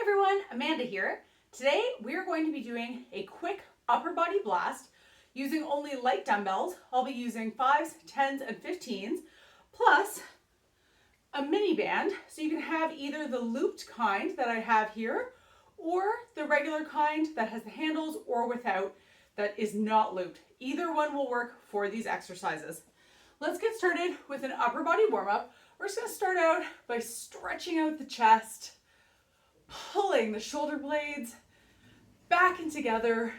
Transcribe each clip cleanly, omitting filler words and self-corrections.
everyone, Amanda here. Today we are going to be doing a quick upper body blast using only light dumbbells. I'll be using 5s, 10s, and 15s, plus a mini band. So you can have either the looped kind that I have here, or the regular kind that has the handles, or without, that is not looped. Either one will work for these exercises. Let's get started with an upper body warm-up. We're just going to start out by stretching out the chest, pulling the shoulder blades back and together,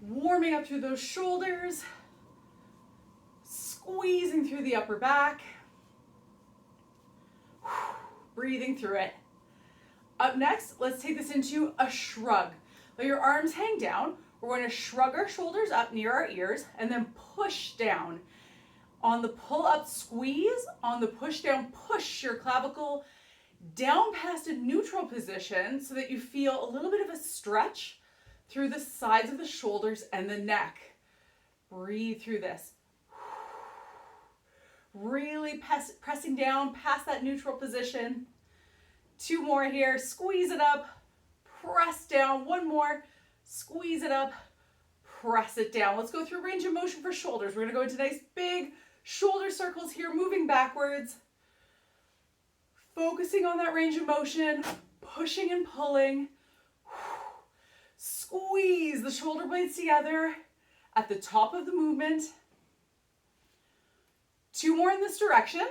warming up through those shoulders, squeezing through the upper back, breathing through it. Up next, let's take this into a shrug. Let your arms hang down. We're going to shrug our shoulders up near our ears and then push down. On the pull up, squeeze. On the push down, push your clavicle down past a neutral position so that you feel a little bit of a stretch through the sides of the shoulders and the neck. Breathe through this. Really pressing down past that neutral position. 2 more here. Squeeze it up, press down. 1 more. Squeeze it up, press it down. Let's go through range of motion for shoulders. We're going to go into nice big shoulder circles here, moving backwards. Focusing on that range of motion, pushing and pulling. Squeeze the shoulder blades together at the top of the movement. 2 more in this direction.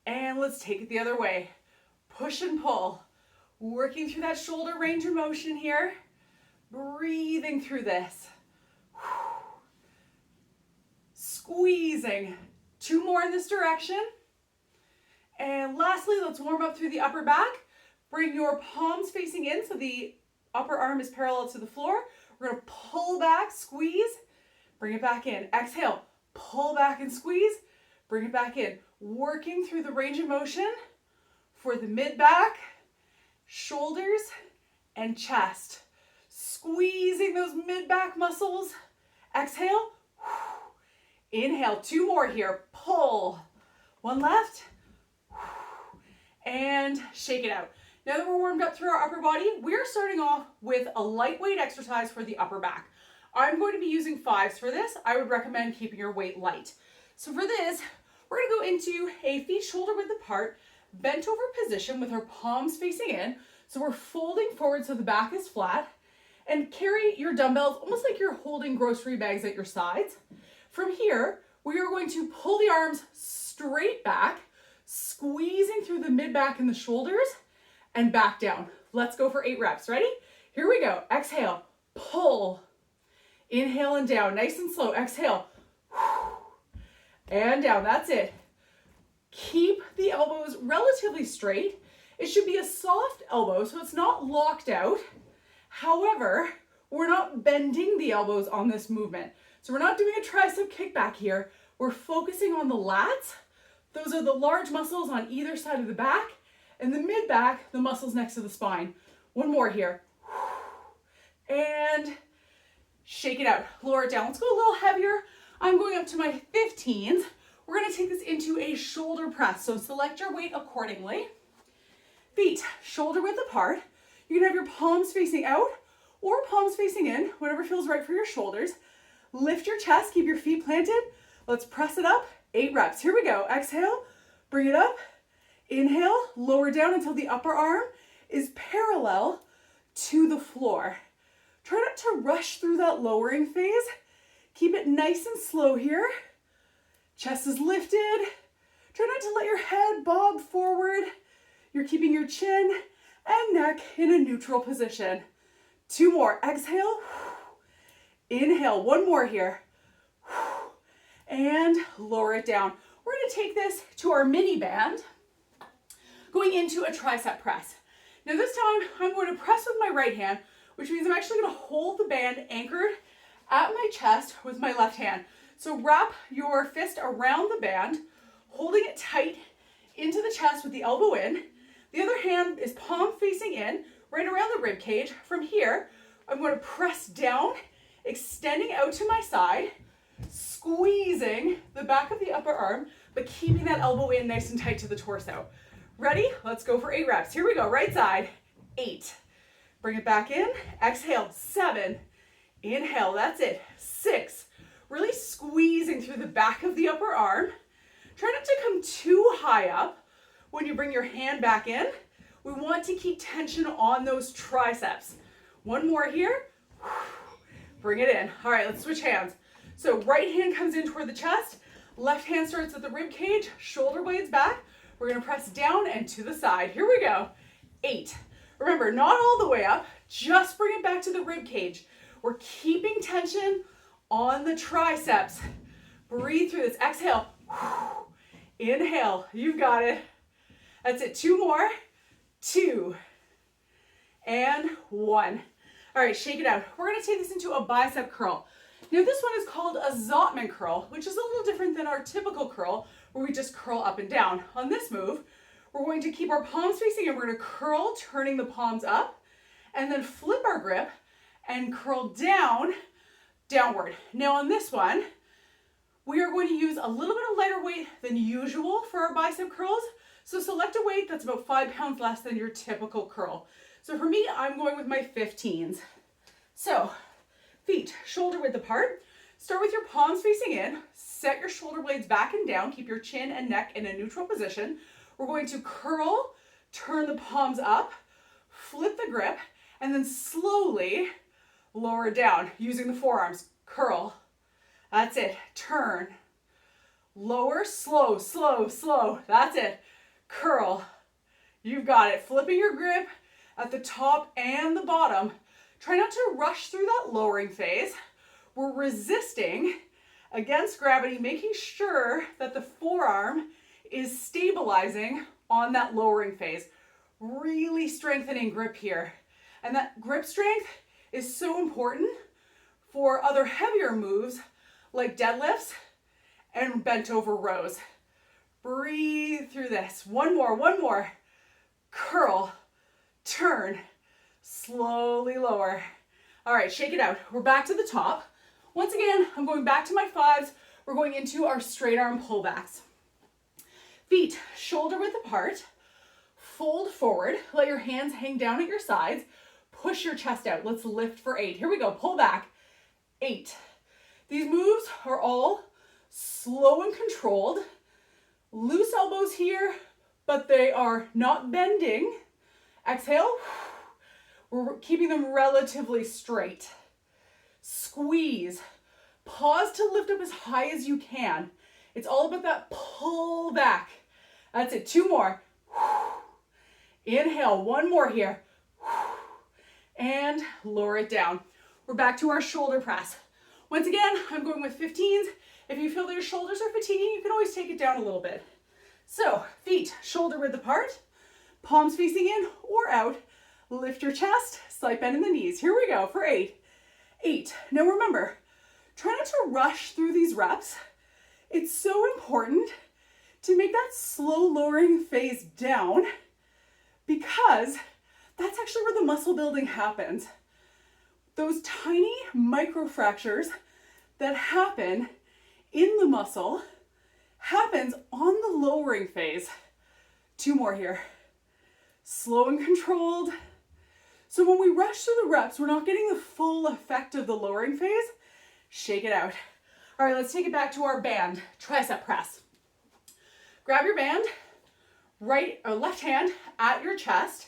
And let's take it the other way. Push and pull. Working through that shoulder range of motion here. Breathing through this. Squeezing. 2 more in this direction. And lastly, let's warm up through the upper back. Bring your palms facing in so the upper arm is parallel to the floor. We're going to pull back, squeeze, bring it back in. Exhale, pull back and squeeze, bring it back in. Working through the range of motion for the mid-back, shoulders, and chest. Squeezing those mid-back muscles. Exhale. Inhale. 2 more here. Pull. 1 left. And shake it out. Now that we're warmed up through our upper body, we're starting off with a lightweight exercise for the upper back. I'm going to be using 5s for this. I would recommend keeping your weight light. So for this, we're going to go into a feet shoulder width apart, bent over position with our palms facing in. So we're folding forward so the back is flat, and carry your dumbbells almost like you're holding grocery bags at your sides. From here, we are going to pull the arms straight back, squeezing through the mid-back and the shoulders, and back down. Let's go for 8 reps. Ready? Here we go. Exhale, pull, inhale and down. Nice and slow. Exhale, and down. That's it. Keep the elbows relatively straight. It should be a soft elbow, so it's not locked out. However, we're not bending the elbows on this movement. So we're not doing a tricep kickback here. We're focusing on the lats. Those are the large muscles on either side of the back, and the mid-back, the muscles next to the spine. 1 more here. And shake it out. Lower it down. Let's go a little heavier. I'm going up to my 15s. We're going to take this into a shoulder press. So select your weight accordingly. Feet shoulder width apart. You can have your palms facing out or palms facing in, whatever feels right for your shoulders. Lift your chest, keep your feet planted. Let's press it up. 8 reps. Here we go. Exhale, bring it up. Inhale, lower down until the upper arm is parallel to the floor. Try not to rush through that lowering phase. Keep it nice and slow here. Chest is lifted. Try not to let your head bob forward. You're keeping your chin and neck in a neutral position. 2 more. Exhale. Inhale. 1 more here. And lower it down. We're going to take this to our mini band, going into a tricep press. Now this time I'm going to press with my right hand, which means I'm actually going to hold the band anchored at my chest with my left hand. So wrap your fist around the band, holding it tight into the chest with the elbow in. The other hand is palm facing in, right around the rib cage. From here, I'm going to press down, extending out to my side, squeezing the back of the upper arm, but keeping that elbow in nice and tight to the torso. Ready? Let's go for 8 reps. Here we go, right side. 8. Bring it back in. Exhale, 7. Inhale, that's it. 6. Really squeezing through the back of the upper arm. Try not to come too high up when you bring your hand back in. We want to keep tension on those triceps. One more here. Bring it in. All right, let's switch hands. So right hand comes in toward the chest. Left hand starts at the rib cage, shoulder blades back. We're gonna press down and to the side. Here we go. 8. Remember, not all the way up, just bring it back to the rib cage. We're keeping tension on the triceps. Breathe through this. Exhale. Inhale. You've got it. That's it. 2 more. 2. And 1. All right, shake it out. We're gonna take this into a bicep curl. Now this one is called a Zottman curl, which is a little different than our typical curl where we just curl up and down. On this move, we're going to keep our palms facing and we're gonna curl, turning the palms up, and then flip our grip and curl down, downward. Now on this one, we are going to use a little bit of lighter weight than usual for our bicep curls. So select a weight that's about 5 pounds less than your typical curl. So for me, I'm going with my 15s. So feet shoulder width apart. Start with your palms facing in. Set your shoulder blades back and down. Keep your chin and neck in a neutral position. We're going to curl, turn the palms up, flip the grip, and then slowly lower it down using the forearms. Curl. That's it. Turn. Lower, slow, slow, slow. That's it. Curl. You've got it. Flipping your grip at the top and the bottom. Try not to rush through that lowering phase. We're resisting against gravity, making sure that the forearm is stabilizing on that lowering phase. Really strengthening grip here. And that grip strength is so important for other heavier moves like deadlifts and bent over rows. Breathe through this. One more. Curl, turn, slowly lower. All right, shake it out. We're back to the top. Once again, I'm going back to my 5s. We're going into our straight arm pullbacks. Feet shoulder width apart. Fold forward. Let your hands hang down at your sides. Push your chest out. Let's lift for 8. Here we go. Pull back. 8. These moves are all slow and controlled. Loose elbows here, but they are not bending. Exhale. We're keeping them relatively straight. Squeeze. Pause to lift up as high as you can. It's all about that pull back. That's it. 2 more. Inhale. 1 more here. And lower it down. We're back to our shoulder press. Once again, I'm going with 15s. If you feel that your shoulders are fatiguing, you can always take it down a little bit. So, feet shoulder width apart, palms facing in or out. Lift your chest, slight bend in the knees. Here we go for 8. 8. Now remember, try not to rush through these reps. It's so important to make that slow lowering phase down because that's actually where the muscle building happens. Those tiny microfractures that happen in the muscle happens on the lowering phase. 2 more here. Slow and controlled. So when we rush through the reps, we're not getting the full effect of the lowering phase. Shake it out. All right, let's take it back to our band, tricep press. Grab your band, right or left hand at your chest,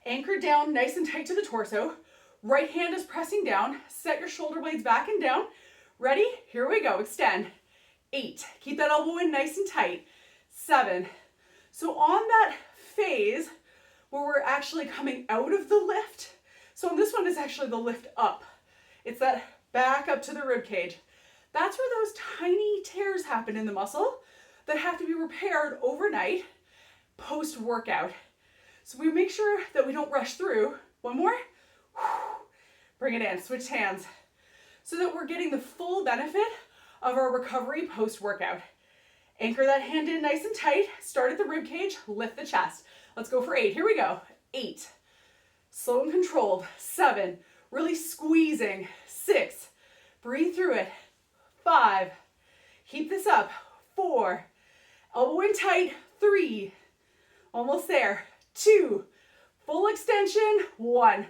anchor down nice and tight to the torso. Right hand is pressing down. Set your shoulder blades back and down. Ready? Here we go. Extend. 8. Keep that elbow in nice and tight. 7. So on that phase where we're actually coming out of the lift, so on this one is actually the lift up. It's that back up to the rib cage. That's where those tiny tears happen in the muscle that have to be repaired overnight post-workout. So we make sure that we don't rush through. 1 more. Bring it in. Switch hands so that we're getting the full benefit of our recovery post-workout. Anchor that hand in nice and tight. Start at the rib cage. Lift the chest. Let's go for 8. Here we go. 8. Slow and controlled. 7. Really squeezing. 6. Breathe through it. 5. Keep this up. 4. Elbow in tight. 3. Almost there. 2. Full extension. 1.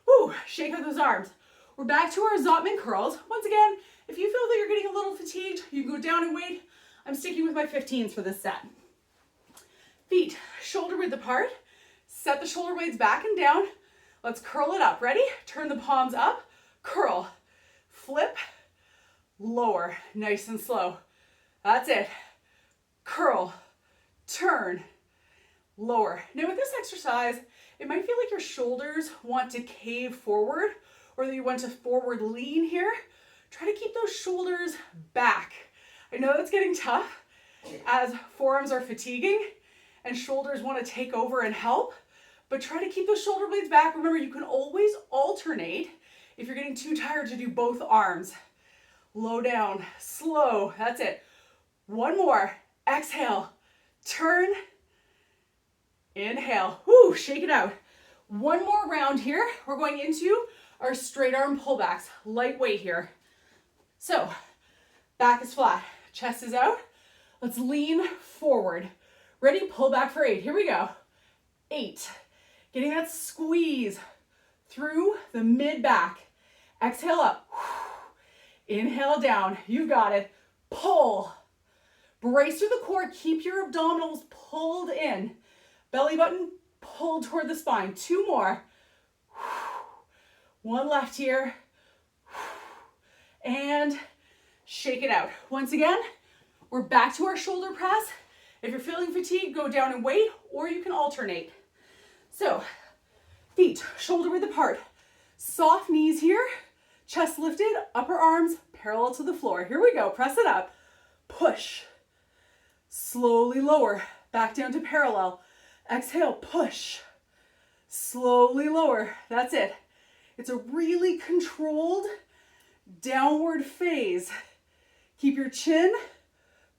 Woo, shake out those arms. We're back to our Zotman curls. Once again, if you feel that you're getting a little fatigued, you can go down in weight. I'm sticking with my 15s for this set. Feet shoulder width apart. Set the shoulder blades back and down. Let's curl it up. Ready? Turn the palms up. Curl. Flip. Lower. Nice and slow. That's it. Curl. Turn. Lower. Now with this exercise, it might feel like your shoulders want to cave forward or that you want to forward lean here. Try to keep those shoulders back. I know that's getting tough as forearms are fatiguing and shoulders want to take over and help, but try to keep those shoulder blades back. Remember, you can always alternate if you're getting too tired to do both arms. Low down, slow, that's it. One more, exhale, turn, inhale, whoo, shake it out. One more round here. We're going into our straight arm pullbacks, lightweight here. So, back is flat, chest is out. Let's lean forward. Ready? Pull back for 8. Here we go. 8. Getting that squeeze through the mid back. Exhale up. Inhale down. You've got it. Pull. Brace through the core. Keep your abdominals pulled in. Belly button pulled toward the spine. 2 more. 1 left here. And shake it out. Once again, we're back to our shoulder press. If you're feeling fatigued, go down in weight, or you can alternate. So, feet shoulder width apart. Soft knees here. Chest lifted, upper arms parallel to the floor. Here we go. Press it up. Push. Slowly lower. Back down to parallel. Exhale, push. Slowly lower. That's it. It's a really controlled downward phase. Keep your chin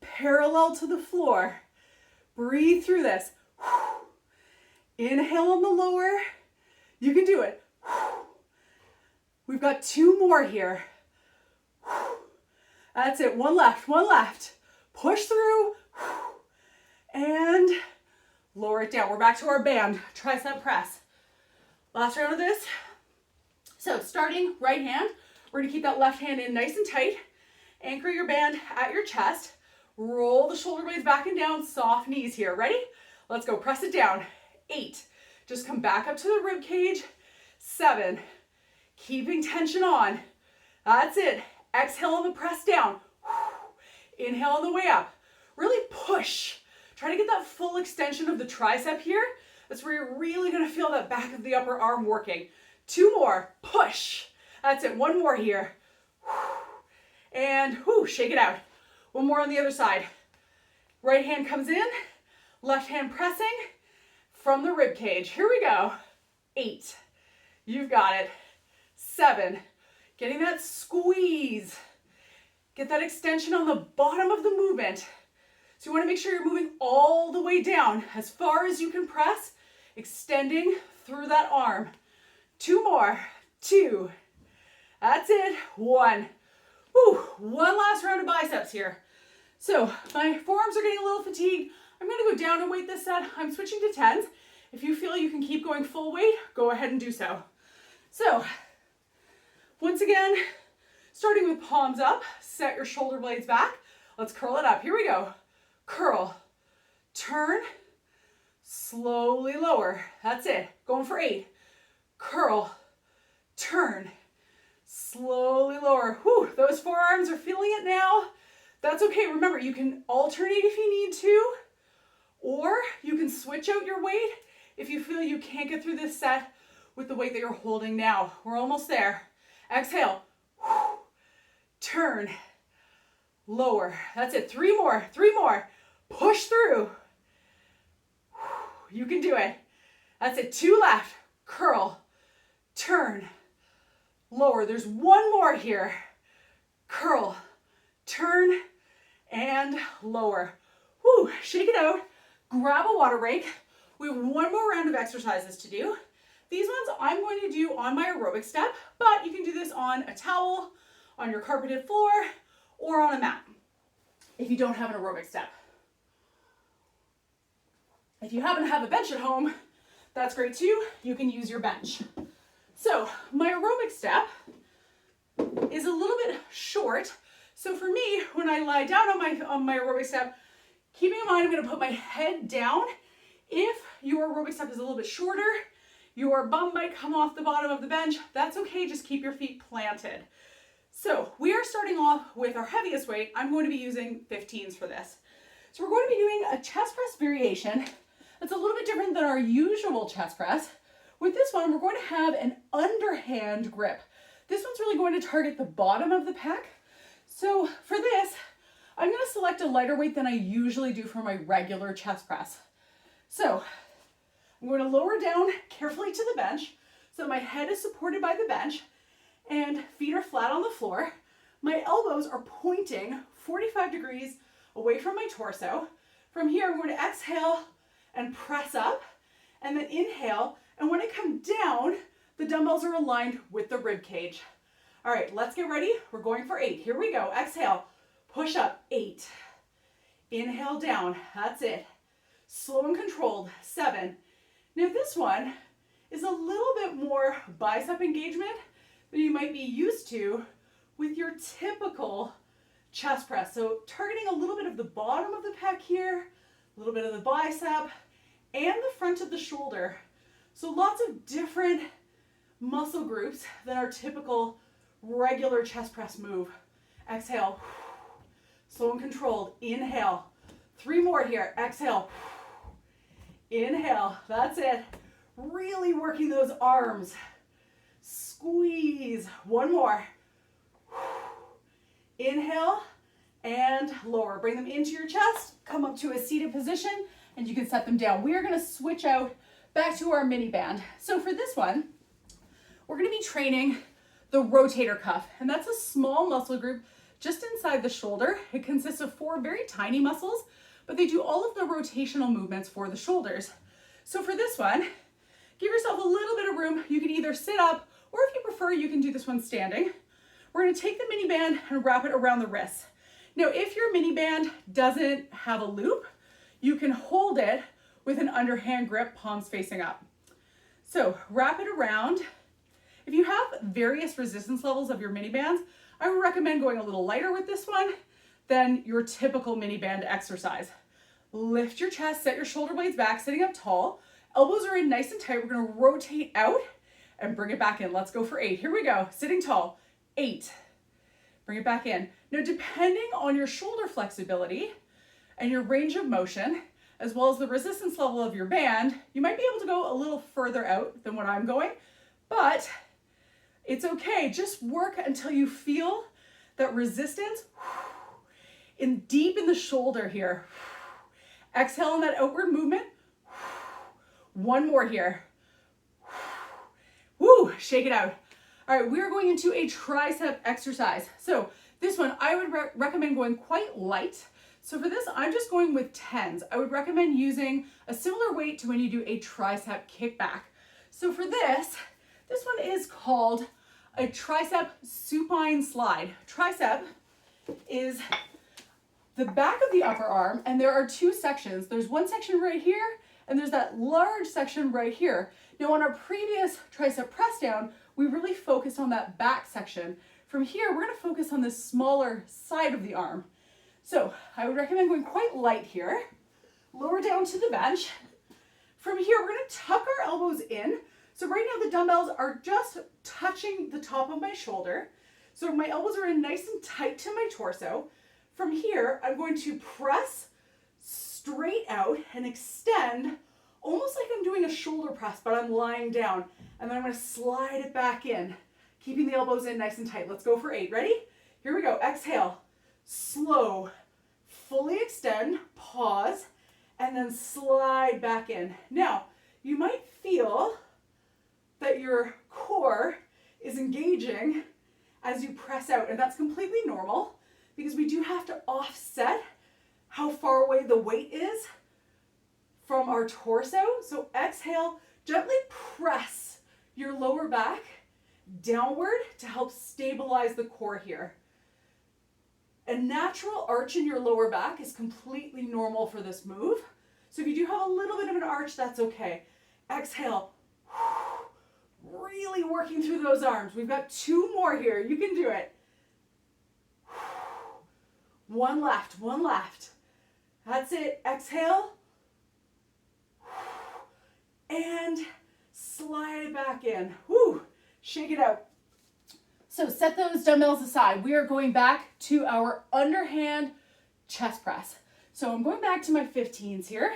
parallel to the floor. Breathe through this. Inhale on the lower. You can do it. We've got 2 more here. That's it. 1 left. 1 left. Push through. And lower it down. We're back to our band. Tricep press. Last round of this. So starting right hand. We're going to keep that left hand in nice and tight. Anchor your band at your chest. Roll the shoulder blades back and down. Soft knees here. Ready? Let's go. Press it down. 8. Just come back up to the rib cage. 7. Keeping tension on. That's it. Exhale on the press down. Inhale on the way up. Really push. Try to get that full extension of the tricep here. That's where you're really going to feel that back of the upper arm working. 2 more. Push. That's it. 1 more here. And shake it out. 1 more on the other side. Right hand comes in. Left hand pressing from the rib cage. Here we go. 8. You've got it. 7. Getting that squeeze. Get that extension on the bottom of the movement. So you want to make sure you're moving all the way down as far as you can press, extending through that arm. 2 more. 2. That's it. 1. 1 last round of biceps here. So my forearms are getting a little fatigued. I'm going to go down and weight this set. I'm switching to 10s. If you feel you can keep going full weight, go ahead and do so. So once again, starting with palms up, set your shoulder blades back. Let's curl it up. Here we go. Curl, turn, slowly lower. That's it. Going for 8. Curl, turn, slowly lower. Those forearms are feeling it now. That's okay. Remember, you can alternate if you need to, or you can switch out your weight if you feel you can't get through this set with the weight that you're holding now. We're almost there. Exhale. Turn. Lower. That's it. 3 more. 3 more. Push through. You can do it. That's it. 2 left. Curl. Turn. Lower. There's 1 more here. Curl. Turn. And lower. Shake it out. Grab a water break. We have 1 more round of exercises to do. These ones I'm going to do on my aerobic step, but you can do this on a towel, on your carpeted floor, or on a mat if you don't have an aerobic step. If you happen to have a bench at home, that's great too. You can use your bench. So my aerobic step is a little bit short. So for me, when I lie down on my aerobic step, keeping in mind I'm going to put my head down. If your aerobic step is a little bit shorter, your bum might come off the bottom of the bench. That's okay, just keep your feet planted. So we are starting off with our heaviest weight. I'm going to be using 15s for this. So we're going to be doing a chest press variation that's a little bit different than our usual chest press. With this one, we're going to have an underhand grip. This one's really going to target the bottom of the pec. So for this, I'm going to select a lighter weight than I usually do for my regular chest press. So I'm going to lower down carefully to the bench so my head is supported by the bench and feet are flat on the floor. My elbows are pointing 45 degrees away from my torso. From here, I'm going to exhale and press up, and then inhale. And when I come down, the dumbbells are aligned with the rib cage. All right, let's get ready. We're going for 8. Here we go. Exhale, push up, 8. Inhale down, that's it. Slow and controlled, 7. Now this one is a little bit more bicep engagement than you might be used to with your typical chest press. So targeting a little bit of the bottom of the pec here, a little bit of the bicep, and the front of the shoulder. So lots of different muscle groups than our typical regular chest press move. Exhale, slow and controlled, inhale. 3 more here, exhale, inhale, that's it. Really working those arms. Squeeze, 1 more. Inhale and lower. Bring them into your chest, come up to a seated position, and you can set them down. We are gonna switch out back to our mini band. So for this one, we're gonna be training the rotator cuff, and that's a small muscle group just inside the shoulder. It consists of 4 very tiny muscles, but they do all of the rotational movements for the shoulders. So for this one, give yourself a little bit of room. You can either sit up, or if you prefer, you can do this one standing. We're gonna take the mini band and wrap it around the wrists. Now, if your mini band doesn't have a loop, you can hold it with an underhand grip, palms facing up. So wrap it around. If you have various resistance levels of your mini bands, I would recommend going a little lighter with this one than your typical mini band exercise. Lift your chest, set your shoulder blades back, sitting up tall. Elbows are in nice and tight. We're gonna rotate out and bring it back in. Let's go for 8. Here we go, sitting tall, 8. Bring it back in. Now, depending on your shoulder flexibility and your range of motion, as well as the resistance level of your band, you might be able to go a little further out than what I'm going, but it's okay. Just work until you feel that resistance deep in the shoulder here. Exhale in that outward movement. 1 more here. Woo, shake it out. All right, we are going into a tricep exercise. So this one, I would recommend going quite light. So for this, I'm just going with 10s. I would recommend using a similar weight to when you do a tricep kickback. So for this one is called a tricep supine slide. Tricep is the back of the upper arm, and there are 2 sections. There's one section right here, and there's that large section right here. Now on our previous tricep press down, we really focused on that back section. From here, we're gonna focus on this smaller side of the arm. So I would recommend going quite light here. Lower down to the bench. From here, we're gonna tuck our elbows in. So right now the dumbbells are just touching the top of my shoulder. So my elbows are in nice and tight to my torso. From here, I'm going to press straight out and extend, almost like I'm doing a shoulder press, but I'm lying down. And then I'm gonna slide it back in, keeping the elbows in nice and tight. Let's go for 8. Ready? Here we go. Exhale, slow, fully extend, pause, and then slide back in. Now, you might feel that your core is engaging as you press out, and that's completely normal because we do have to offset how far away the weight is from our torso. So exhale, gently press your lower back downward to help stabilize the core here. A natural arch in your lower back is completely normal for this move. So if you do have a little bit of an arch, that's okay. Exhale. Really working through those arms. We've got 2 more here. You can do it. 1 left, 1 left. That's it. Exhale. And slide it back in. Woo. Shake it out. So set those dumbbells aside. We are going back to our underhand chest press. So I'm going back to my 15s here.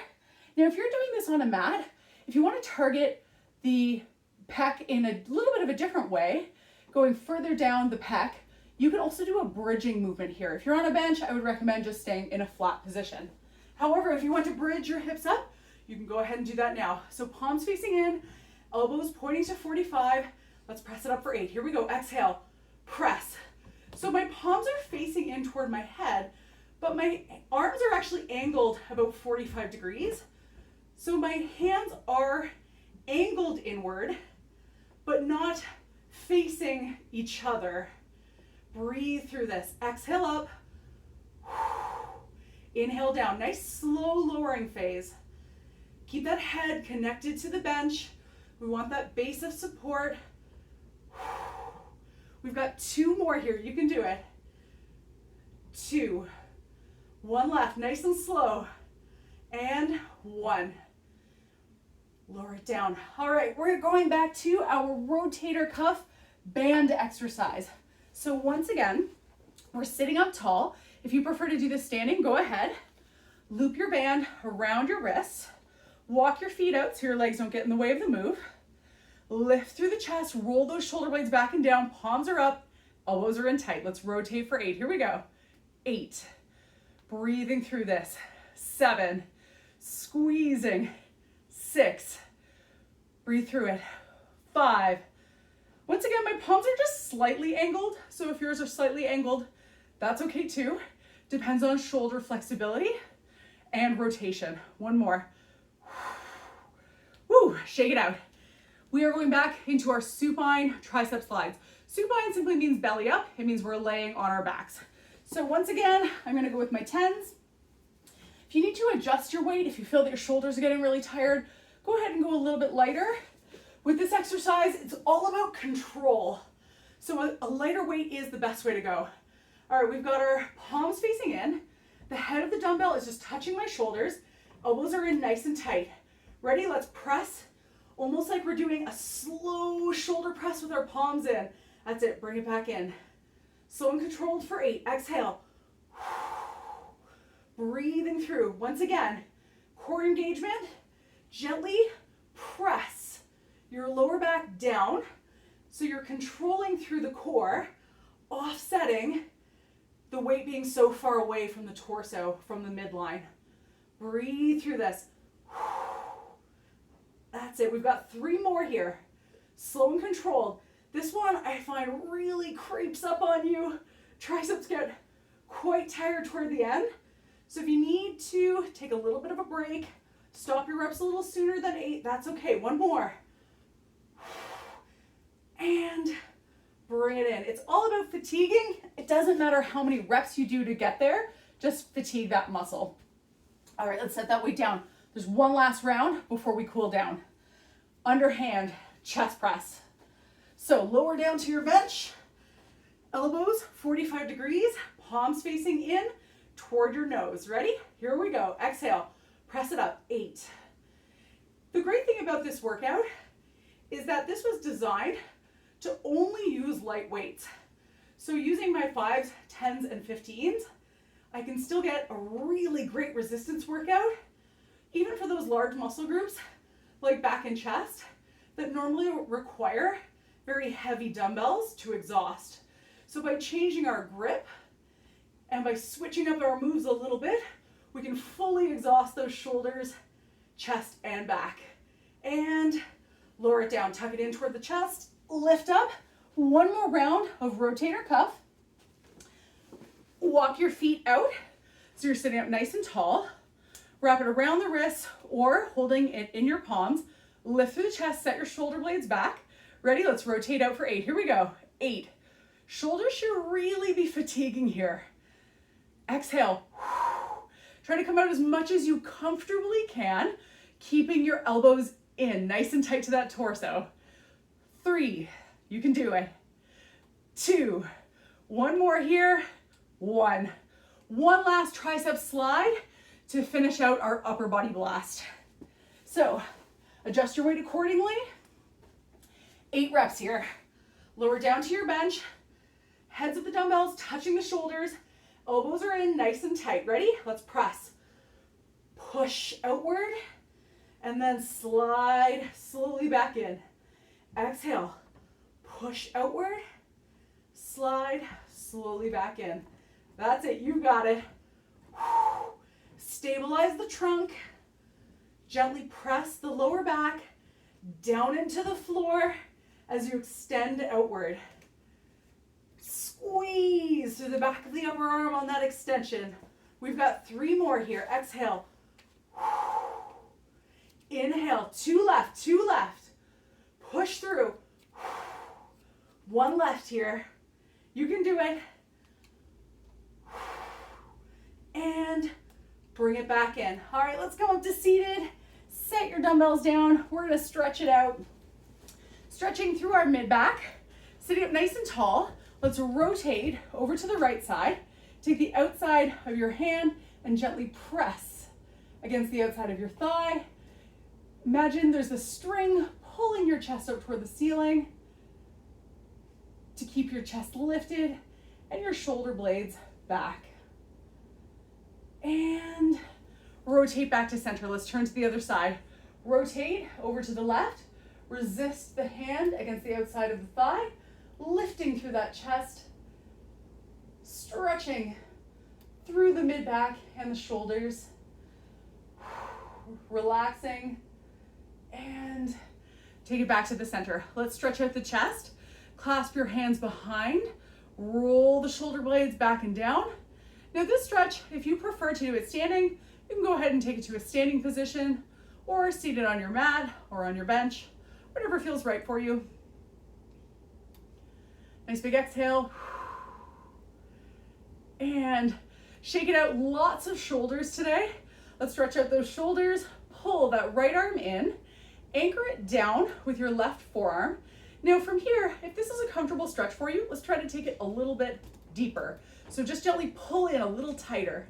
Now, if you're doing this on a mat, if you want to target the pec in a little bit of a different way, going further down the pec, you can also do a bridging movement here. If you're on a bench, I would recommend just staying in a flat position. However, if you want to bridge your hips up, you can go ahead and do that now. So palms facing in, elbows pointing to 45. Let's press it up for 8. Here we go. Exhale, press. So my palms are facing in toward my head, but my arms are actually angled about 45 degrees. So my hands are angled inward, but not facing each other. Breathe through this. Exhale up. Inhale down. Nice slow lowering phase. Keep that head connected to the bench. We want that base of support. We've got 2 more here. You can do it. 2. 1 left. Nice and slow. And 1. Lower it down. All right, we're going back to our rotator cuff band exercise. So once again, we're sitting up tall. If you prefer to do this standing, go ahead. Loop your band around your wrists. Walk your feet out so your legs don't get in the way of the move. Lift through the chest, roll those shoulder blades back and down, palms are up, elbows are in tight. Let's rotate for 8. Here we go. 8. Breathing through this. 7. Squeezing. 6. Breathe through it. 5. Once again, my palms are just slightly angled, so if yours are slightly angled, that's okay too. Depends on shoulder flexibility and rotation. 1 more. Woo, shake it out. We are going back into our supine tricep slides. Supine simply means belly up. It means we're laying on our backs. So once again, I'm gonna go with my 10s. If you need to adjust your weight, if you feel that your shoulders are getting really tired, go ahead and go a little bit lighter. With this exercise, it's all about control. So a lighter weight is the best way to go. All right, we've got our palms facing in. The head of the dumbbell is just touching my shoulders. Elbows are in nice and tight. Ready? Let's press. Almost like we're doing a slow shoulder press with our palms in. That's it, bring it back in. Slow and controlled for 8. Exhale. Breathing through. Once again, core engagement. Gently press your lower back down so you're controlling through the core, offsetting the weight being so far away from the torso, from the midline. Breathe through this. That's it. We've got 3 more here. Slow and controlled. This one I find really creeps up on you. Triceps get quite tired toward the end. So if you need to take a little bit of a break, stop your reps a little sooner than 8, that's okay. 1 more. And bring it in. It's all about fatiguing. It doesn't matter how many reps you do to get there, just fatigue that muscle. All right, let's set that weight down. There's 1 last round before we cool down. Underhand chest press. So lower down to your bench, elbows 45 degrees, palms facing in toward your nose. Ready? Here we go. Exhale, press it up. 8. The great thing about this workout is that this was designed to only use light weights. So using my 5s, 10s, and 15s, I can still get a really great resistance workout, even for those large muscle groups like back and chest that normally require very heavy dumbbells to exhaust. So by changing our grip and by switching up our moves a little bit, we can fully exhaust those shoulders, chest, and back. And lower it down, tuck it in toward the chest, lift up. 1 more round of rotator cuff. Walk your feet out so you're sitting up nice and tall. Wrap it around the wrists or holding it in your palms. Lift through the chest, set your shoulder blades back. Ready? Let's rotate out for 8. Here we go. 8. Shoulders should really be fatiguing here. Exhale. Try to come out as much as you comfortably can. keeping your elbows in, nice and tight to that torso. 3, you can do it. 2, one more here, 1. One last tricep slide to finish out our upper body blast. So adjust your weight accordingly. 8 reps here. Lower down to your bench. Heads of the dumbbells touching the shoulders. Elbows are in nice and tight. Ready? Let's press. Push outward and then slide slowly back in. Exhale. Push outward. Slide slowly back in. That's it. You got it. Stabilize the trunk. Gently press the lower back down into the floor as you extend outward. Squeeze through the back of the upper arm on that extension. We've got 3 more here. Exhale. Inhale. 2 left, 2 left. Push through. 1 left here. You can do it. And bring it back in. All right, let's go up to seated. Set your dumbbells down. We're gonna stretch it out. Stretching through our mid-back. Sitting up nice and tall. Let's rotate over to the right side. Take the outside of your hand and gently press against the outside of your thigh. Imagine there's a string pulling your chest up toward the ceiling to keep your chest lifted and your shoulder blades back. And rotate back to center. Let's turn to the other side. Rotate over to the left. Resist the hand against the outside of the thigh. Lifting through that chest. Stretching through the mid-back and the shoulders. Relaxing. And take it back to the center. Let's stretch out the chest. Clasp your hands behind. Roll the shoulder blades back and down. Now this stretch, if you prefer to do it standing, you can go ahead and take it to a standing position or seated on your mat or on your bench, whatever feels right for you. Nice big exhale. And shake it out. Lots of shoulders today. Let's stretch out those shoulders. Pull that right arm in. Anchor it down with your left forearm. Now from here, if this is a comfortable stretch for you, let's try to take it a little bit deeper. So just gently pull in a little tighter.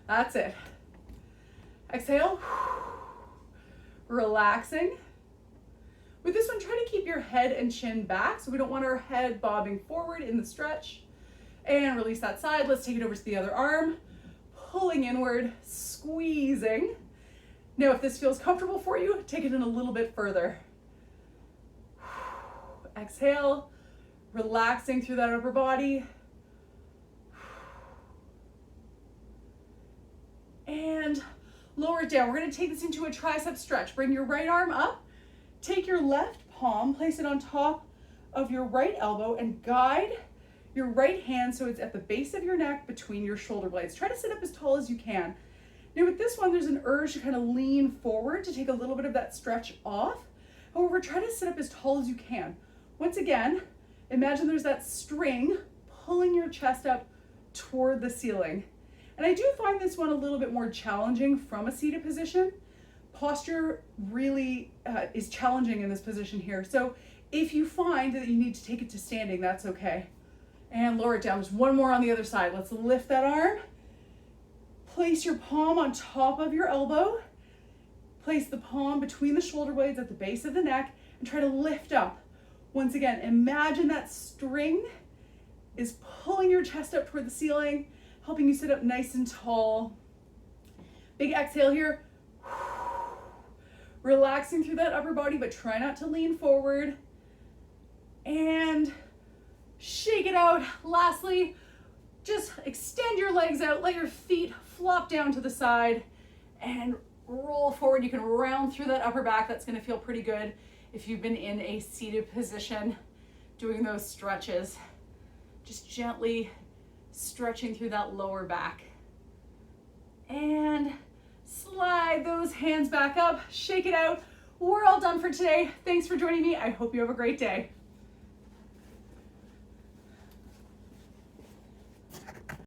That's it. Exhale. Relaxing. With this one, try to keep your head and chin back, so we don't want our head bobbing forward in the stretch. And release that side. Let's take it over to the other arm. Pulling inward, squeezing. Now, if this feels comfortable for you, take it in a little bit further. Exhale, relaxing through that upper body. And lower it down. We're going to take this into a tricep stretch. Bring your right arm up. Take your left palm, place it on top of your right elbow, and guide your right hand so it's at the base of your neck between your shoulder blades. Try to sit up as tall as you can. Now with this one, there's an urge to kind of lean forward to take a little bit of that stretch off. However, try to sit up as tall as you can. Once again, imagine there's that string pulling your chest up toward the ceiling. And I do find this one a little bit more challenging from a seated position. Posture really is challenging in this position here. So if you find that you need to take it to standing, that's okay. And lower it down. There's one more on the other side. Let's lift that arm. Place your palm on top of your elbow. Place the palm between the shoulder blades at the base of the neck and try to lift up. Once again, imagine that string is pulling your chest up toward the ceiling, helping you sit up nice and tall. Big exhale here. Relaxing through that upper body, but try not to lean forward. And shake it out. Lastly, just extend your legs out, let your feet flop down to the side and roll forward. You can round through that upper back. That's gonna feel pretty good if you've been in a seated position doing those stretches. Just gently stretching through that lower back. And slide those hands back up, shake it out. We're all done for today. Thanks for joining me. I hope you have a great day.